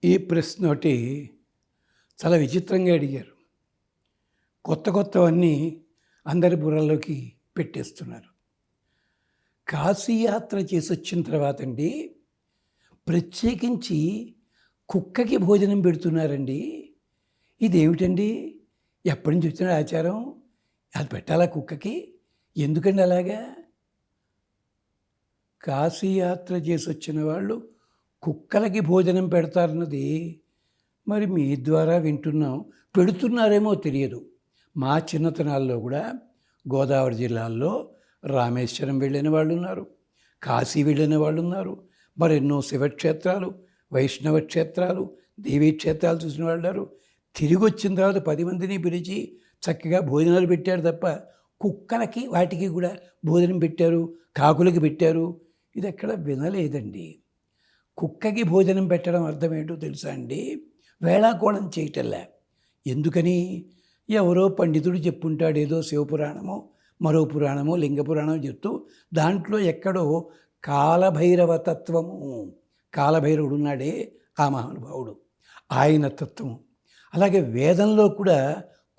ఈ ప్రశ్న ఒకటి చాలా విచిత్రంగా అడిగారు. కొత్త కొత్తవన్నీ అందరి బుర్రల్లోకి పెట్టేస్తున్నారు. కాశీ యాత్ర చేసి వచ్చిన తర్వాత అండి, ప్రత్యేకించి కుక్కకి భోజనం పెడుతున్నారండి. ఇదేమిటండి? ఎప్పటి నుంచి వచ్చిన ఆచారం? అది పెట్టాలా కుక్కకి? ఎందుకండి అలాగా? కాశీ యాత్ర చేసి వచ్చిన వాళ్ళు కుక్కలకి భోజనం పెడతారన్నది మరి మీ ద్వారా వింటున్నాం. పెడుతున్నారేమో తెలియదు. మా చిన్నతనాల్లో కూడా గోదావరి జిల్లాల్లో రామేశ్వరం వెళ్ళిన వాళ్ళు ఉన్నారు, కాశీ వెళ్ళిన వాళ్ళు ఉన్నారు, మరెన్నో శివక్షేత్రాలు, వైష్ణవ క్షేత్రాలు, దేవీ క్షేత్రాలు చూసిన వాళ్ళు ఉన్నారు. తిరిగి వచ్చిన తర్వాత 10 మందిని పిలిచి చక్కగా భోజనాలు పెట్టారు తప్ప కుక్కలకి వాటికి కూడా భోజనం పెట్టారు, కాకులకి పెట్టారు, ఇది ఎక్కడ వినలేదండి. కుక్కకి భోజనం పెట్టడం అర్థం ఏంటో తెలుసా అండి? వేళాకోళం చేయటంలే. ఎందుకని? ఎవరో పండితుడు చెప్పుంటాడు, ఏదో శివపురాణమో మరో పురాణమో లింగ పురాణమో చెప్తూ దాంట్లో ఎక్కడో కాలభైరవ తత్వము, కాలభైరవుడు ఉన్నాడే ఆ మహానుభావుడు, ఆయన తత్వము. అలాగే వేదంలో కూడా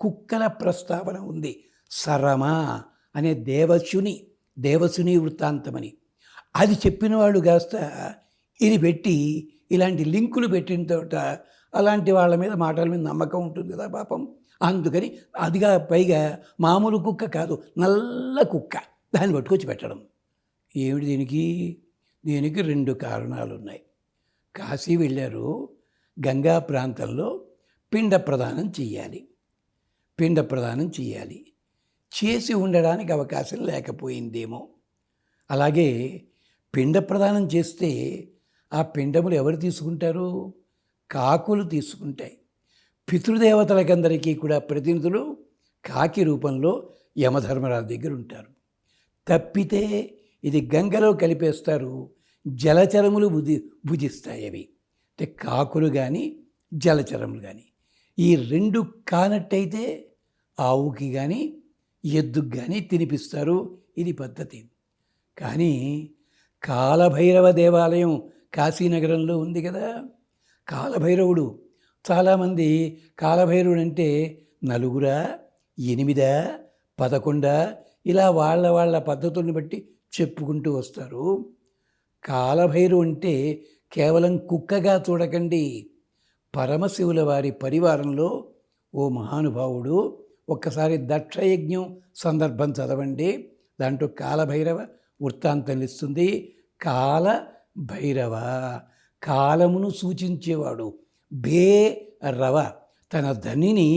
కుక్కల ప్రస్తావన ఉంది. సరమ అనే దేవశుని వృత్తాంతమని అది చెప్పిన వాళ్ళు కాస్త ఇది పెట్టి ఇలాంటి లింకులు పెట్టిన తోట అలాంటి వాళ్ళ మీద మాటల మీద నమ్మకం ఉంటుంది కదా పాపం. అందుకని అదిగా పైగా మామూలు కుక్క కాదు, నల్ల కుక్క, దాన్ని పట్టుకొచ్చి పెట్టడం. ఏమిటి దీనికి? దీనికి 2 కారణాలు ఉన్నాయి. కాశీ వెళ్ళారు, గంగా ప్రాంతంలో పిండ ప్రదానం చేయాలి. చేసి ఉండడానికి అవకాశం లేకపోయిందేమో. అలాగే పిండ ప్రదానం చేస్తే ఆ పిండములు ఎవరు తీసుకుంటారు? కాకులు తీసుకుంటాయి. పితృదేవతలకందరికీ కూడా ప్రతినిధులు కాకి రూపంలో యమధర్మరాజు దగ్గర ఉంటారు. తప్పితే ఇది గంగలో కలిపేస్తారు, జలచరములు భుజిస్తాయి. అవి అంటే కాకులు కానీ జలచరములు కానీ. ఈ 2 కానట్టయితే ఆవుకి కానీ ఎద్దుకు కానీ తినిపిస్తారు. ఇది పద్ధతి. కానీ కాలభైరవ దేవాలయం కాశీనగరంలో ఉంది కదా. కాలభైరవుడు చాలామంది కాలభైరవుడు అంటే 4, 8, 11 ఇలా వాళ్ళ పద్ధతుల్ని బట్టి చెప్పుకుంటూ వస్తారు. కాలభైరవు అంటే కేవలం కుక్కగా చూడకండి. పరమశివుల వారి పరివారంలో ఓ మహానుభావుడు. ఒక్కసారి దక్షయజ్ఞం సందర్భం చదవండి, దాంట్లో కాలభైరవ వృత్తాంతం ఇస్తుంది. కాలభైరవ కాలమును సూచించేవాడు, భైరవ తన ధనిని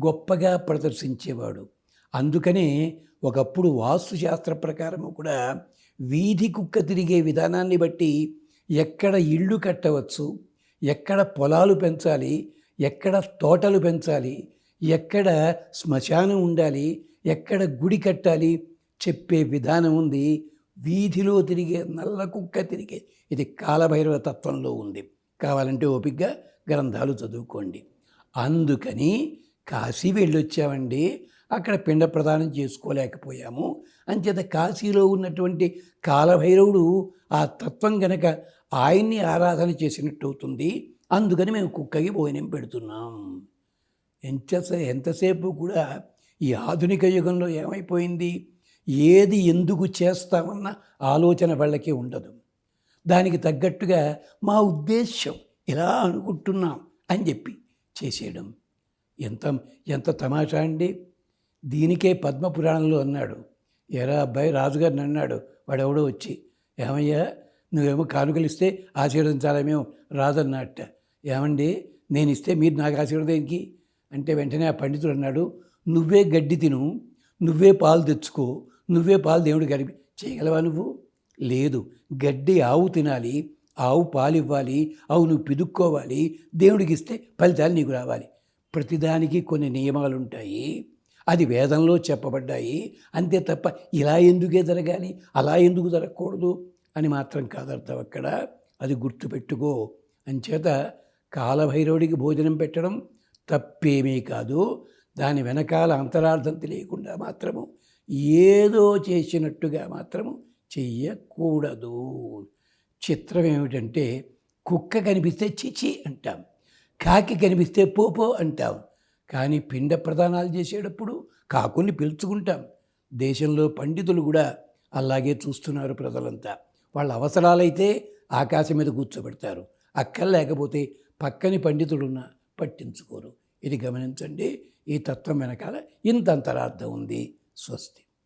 గొప్పగా ప్రదర్శించేవాడు. అందుకనే ఒకప్పుడు వాస్తుశాస్త్ర ప్రకారము కూడా వీధి కుక్క తిరిగే విధానాన్ని బట్టి ఎక్కడ ఇళ్ళు కట్టవచ్చు, ఎక్కడ పొలాలు పెంచాలి, ఎక్కడ తోటలు పెంచాలి, ఎక్కడ శ్మశానం ఉండాలి, ఎక్కడ గుడి కట్టాలి చెప్పే విధానం ఉంది. వీధిలో తిరిగే నల్ల కుక్క తిరిగే ఇది కాలభైరవ తత్వంలో ఉంది. కావాలంటే ఓపికగా గ్రంథాలు చదువుకోండి. అందుకని కాశీ వెళ్ళొచ్చామండి, అక్కడ పిండ ప్రదానం చేసుకోలేకపోయాము. అంచేత కాశీలో ఉన్నటువంటి కాలభైరవుడు ఆ తత్వం గనక ఆయన్ని ఆరాధన చేసినట్టు అవుతుంది. అందుకని మేము కుక్కకి భోజనం పెడుతున్నాం. ఎంతసేపు కూడా ఈ ఆధునిక యుగంలో ఏమైపోయింది? ఏది ఎందుకు చేస్తామన్న ఆలోచన వాళ్ళకి ఉండదు. దానికి తగ్గట్టుగా మా ఉద్దేశ్యం ఇలా అనుకుంటున్నాం అని చెప్పి చేసేయడం ఎంత తమాషా అండి. దీనికే పద్మపురాణంలో అన్నాడు, ఎరా అబ్బాయి రాజుగారిని అన్నాడు వాడెవడో వచ్చి, ఏమయ్యా నువ్వేమో కానుకలు ఇస్తే ఆశీర్వదించాలేమో రాజన్నట్ట. ఏమండి నేను ఇస్తే మీరు నాకు ఆశీర్వదేనికి అంటే వెంటనే ఆ పండితుడు అన్నాడు, నువ్వే గడ్డి తిను, నువ్వే పాలు తెచ్చుకో, నువ్వే పాలు దేవుడు గడిపి చేయగలవా నువ్వు? లేదు, గడ్డి ఆవు తినాలి, ఆవు పాలు ఇవ్వాలి, ఆవు నువ్వు పిదుక్కోవాలి, దేవుడికి ఇస్తే ఫలితాలు నీకు రావాలి. ప్రతిదానికి కొన్ని నియమాలు ఉంటాయి, అది వేదంలో చెప్పబడ్డాయి. అంతే తప్ప ఇలా ఎందుకే జరగాలి, అలా ఎందుకు జరగకూడదు అని మాత్రం కాదర్థం అక్కడ. అది గుర్తుపెట్టుకో. అంచేత కాలభైరవుడికి భోజనం పెట్టడం తప్పేమీ కాదు. దాని వెనకాల అంతరార్థం తెలియకుండా మాత్రము ఏదో చేసినట్టుగా మాత్రము చెయ్యకూడదు. చిత్రం ఏమిటంటే కుక్క కనిపిస్తే చిచి అంటాం, కాకి కనిపిస్తే పో అంటాం. కానీ పిండ ప్రదానాలు చేసేటప్పుడు కాకుల్ని పిలుచుకుంటాం. దేశంలో పండితులు కూడా అలాగే చూస్తున్నారు ప్రజలంతా. వాళ్ళ అవసరాలైతే ఆకాశం మీద కూర్చోబెడతారు, లేకపోతే పక్కని పండితుడున్నా పట్టించుకోరు. ఇది గమనించండి. ఈ తత్వం వెనకాల ఇంత అంతరార్థం ఉంది. స్వస్తి.